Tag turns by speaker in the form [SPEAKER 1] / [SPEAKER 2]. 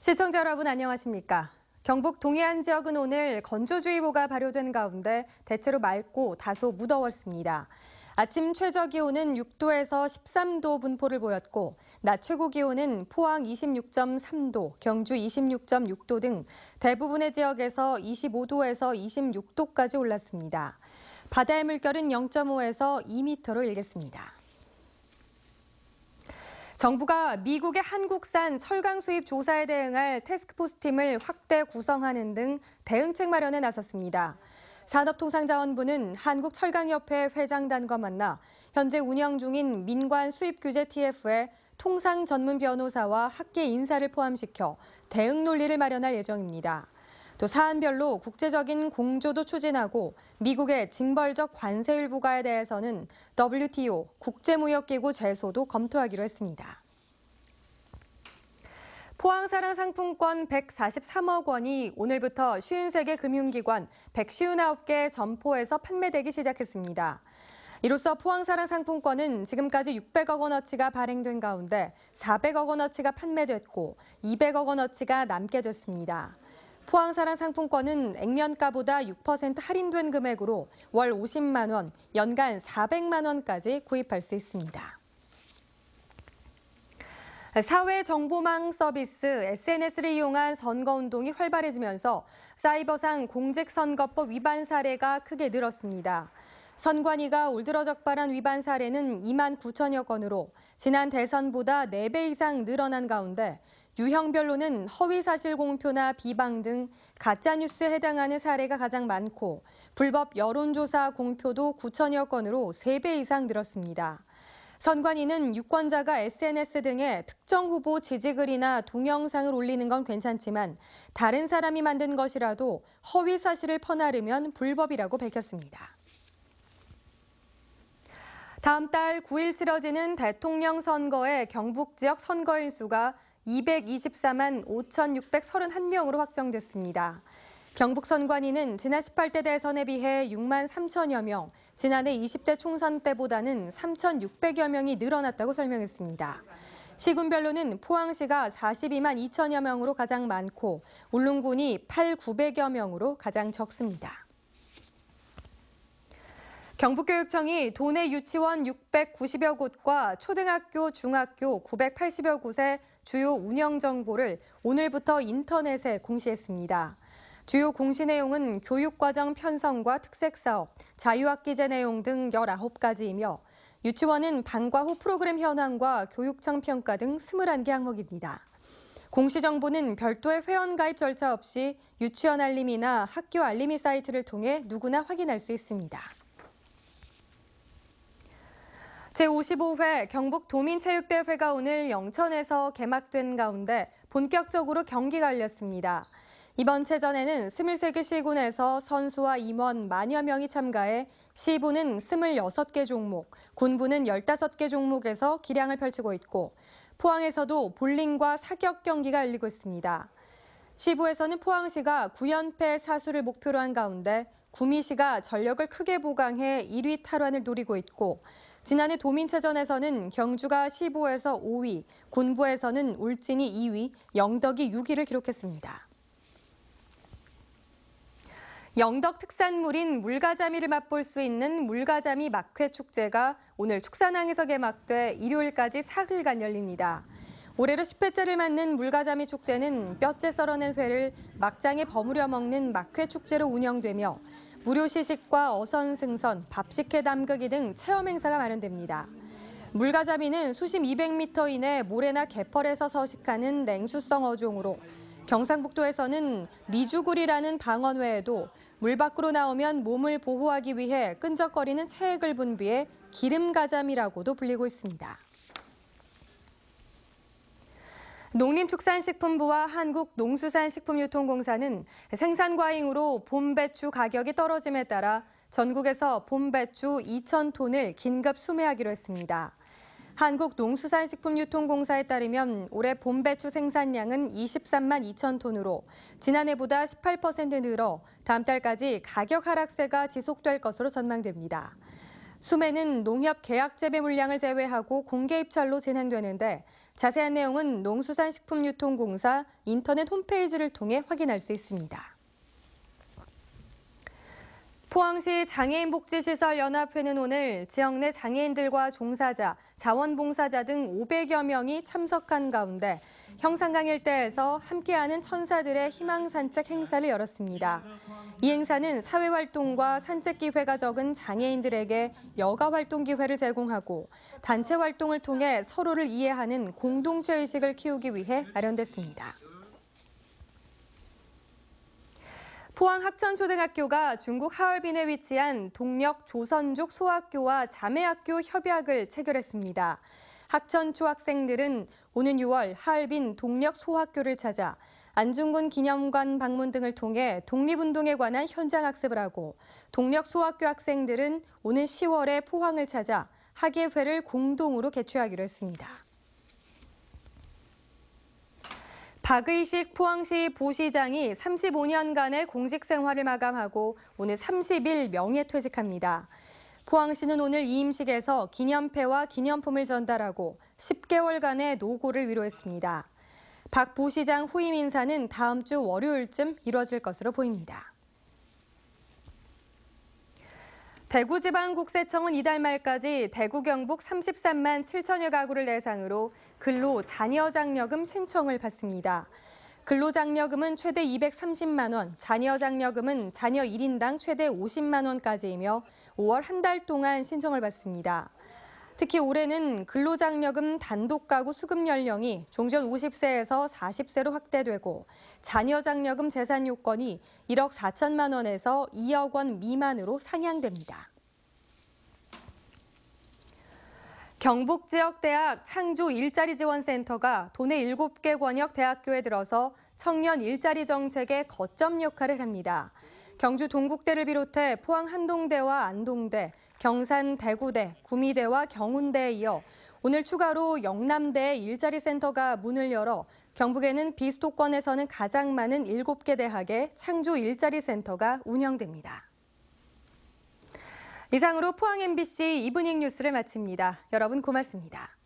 [SPEAKER 1] 시청자 여러분 안녕하십니까? 경북 동해안 지역은 오늘 건조주의보가 발효된 가운데 대체로 맑고 다소 무더웠습니다. 아침 최저 기온은 6도에서 13도 분포를 보였고 낮 최고 기온은 포항 26.3도, 경주 26.6도 등 대부분의 지역에서 25도에서 26도까지 올랐습니다. 바다의 물결은 0.5에서 2m로 일겠습니다. 정부가 미국의 한국산 철강 수입 조사에 대응할 태스크포스 팀을 확대 구성하는 등 대응책 마련에 나섰습니다. 산업통상자원부는 한국철강협회 회장단과 만나 현재 운영 중인 민관 수입 규제 TF에 통상 전문 변호사와 학계 인사를 포함시켜 대응 논리를 마련할 예정입니다. 또 사안별로 국제적인 공조도 추진하고 미국의 징벌적 관세율 부과에 대해서는 WTO, 국제무역기구 제소도 검토하기로 했습니다. 포항사랑 상품권 143억 원이 오늘부터 53개 금융기관 159개 점포에서 판매되기 시작했습니다. 이로써 포항사랑 상품권은 지금까지 600억 원어치가 발행된 가운데 400억 원어치가 판매됐고 200억 원어치가 남게 됐습니다. 포항사랑 상품권은 액면가보다 6% 할인된 금액으로 월 50만 원, 연간 400만 원까지 구입할 수 있습니다. 사회정보망 서비스 SNS를 이용한 선거운동이 활발해지면서 사이버상 공직선거법 위반 사례가 크게 늘었습니다. 선관위가 올 들어 적발한 위반 사례는 2만 9천여 건으로 지난 대선보다 4배 이상 늘어난 가운데 유형별로는 허위사실 공표나 비방 등 가짜뉴스에 해당하는 사례가 가장 많고 불법 여론조사 공표도 9천여 건으로 3배 이상 늘었습니다. 선관위는 유권자가 SNS 등에 특정 후보 지지글이나 동영상을 올리는 건 괜찮지만 다른 사람이 만든 것이라도 허위 사실을 퍼나르면 불법이라고 밝혔습니다. 다음 달 9일 치러지는 대통령 선거의 경북 지역 선거인 수가 224만 5,631명으로 확정됐습니다. 경북 선관위는 지난 18대 대선에 비해 6만 3천여 명, 지난해 20대 총선 때보다는 3,600여 명이 늘어났다고 설명했습니다. 시군별로는 포항시가 42만 2천여 명으로 가장 많고 울릉군이 8,900여 명으로 가장 적습니다. 경북교육청이 도내 유치원 690여 곳과 초등학교, 중학교 980여 곳의 주요 운영 정보를 오늘부터 인터넷에 공시했습니다. 주요 공시 내용은 교육과정 편성과 특색사업, 자유학기제 내용 등 19가지이며 유치원은 방과 후 프로그램 현황과 교육청 평가 등 21개 항목입니다. 공시 정보는 별도의 회원가입 절차 없이 유치원 알림이나 학교 알림이 사이트를 통해 누구나 확인할 수 있습니다. 제55회 경북도민체육대회가 오늘 영천에서 개막된 가운데 본격적으로 경기가 열렸습니다. 이번 체전에는 23개 시군에서 선수와 임원 만여 명이 참가해 시부는 26개 종목, 군부는 15개 종목에서 기량을 펼치고 있고 포항에서도 볼링과 사격 경기가 열리고 있습니다. 시부에서는 포항시가 9연패 사수를 목표로 한 가운데 구미시가 전력을 크게 보강해 1위 탈환을 노리고 있고 지난해 도민체전에서는 경주가 시부에서 5위, 군부에서는 울진이 2위, 영덕이 6위를 기록했습니다. 영덕 특산물인 물가자미를 맛볼 수 있는 물가자미 막회 축제가 오늘 축산항에서 개막돼 일요일까지 사흘간 열립니다. 올해로 10회째를 맞는 물가자미 축제는 뼈째 썰어낸 회를 막장에 버무려 먹는 막회 축제로 운영되며 무료 시식과 어선 승선, 밥식회 담그기 등 체험 행사가 마련됩니다. 물가자미는 수심 200m 이내 모래나 갯벌에서 서식하는 냉수성 어종으로 경상북도에서는 미주굴이라는 방언 외에도 물 밖으로 나오면 몸을 보호하기 위해 끈적거리는 체액을 분비해 기름가자미라고도 불리고 있습니다. 농림축산식품부와 한국농수산식품유통공사는 생산 과잉으로 봄 배추 가격이 떨어짐에 따라 전국에서 봄 배추 2,000톤을 긴급 수매하기로 했습니다. 한국농수산식품유통공사에 따르면 올해 봄 배추 생산량은 23만 2천 톤으로 지난해보다 18% 늘어 다음 달까지 가격 하락세가 지속될 것으로 전망됩니다. 수매는 농협 계약 재배 물량을 제외하고 공개 입찰로 진행되는데 자세한 내용은 농수산식품유통공사 인터넷 홈페이지를 통해 확인할 수 있습니다. 포항시 장애인복지시설연합회는 오늘 지역 내 장애인들과 종사자, 자원봉사자 등 500여 명이 참석한 가운데 형산강 일대에서 함께하는 천사들의 희망산책 행사를 열었습니다. 이 행사는 사회활동과 산책 기회가 적은 장애인들에게 여가 활동 기회를 제공하고 단체 활동을 통해 서로를 이해하는 공동체 의식을 키우기 위해 마련됐습니다. 포항 학천초등학교가 중국 하얼빈에 위치한 동력 조선족 소학교와 자매학교 협약을 체결했습니다. 학천초 학생들은 오는 6월 하얼빈 동력 소학교를 찾아 안중근 기념관 방문 등을 통해 독립운동에 관한 현장 학습을 하고 동력 소학교 학생들은 오는 10월에 포항을 찾아 학예회를 공동으로 개최하기로 했습니다. 박의식 포항시 부시장이 35년간의 공직 생활을 마감하고 오늘 30일 명예퇴직합니다. 포항시는 오늘 이임식에서 기념패와 기념품을 전달하고 10개월간의 노고를 위로했습니다. 박 부시장 후임 인사는 다음 주 월요일쯤 이뤄질 것으로 보입니다. 대구지방국세청은 이달 말까지 대구 경북 33만 7천여 가구를 대상으로 근로자녀장려금 신청을 받습니다. 근로장려금은 최대 230만 원, 자녀장려금은 자녀 1인당 최대 50만 원까지이며 5월 한 달 동안 신청을 받습니다. 특히 올해는 근로장려금 단독가구 수급 연령이 종전 50세에서 40세로 확대되고 자녀장려금 재산 요건이 1억 4천만 원에서 2억 원 미만으로 상향됩니다. 경북지역대학 창조 일자리 지원센터가 도내 7개 권역 대학교에 들어서 청년 일자리 정책의 거점 역할을 합니다. 경주 동국대를 비롯해 포항 한동대와 안동대, 경산 대구대, 구미대와 경운대에 이어 오늘 추가로 영남대에 일자리 센터가 문을 열어 경북에는 비수도권에서는 가장 많은 7개 대학의 창조 일자리 센터가 운영됩니다. 이상으로 포항 MBC 이브닝 뉴스를 마칩니다. 여러분 고맙습니다.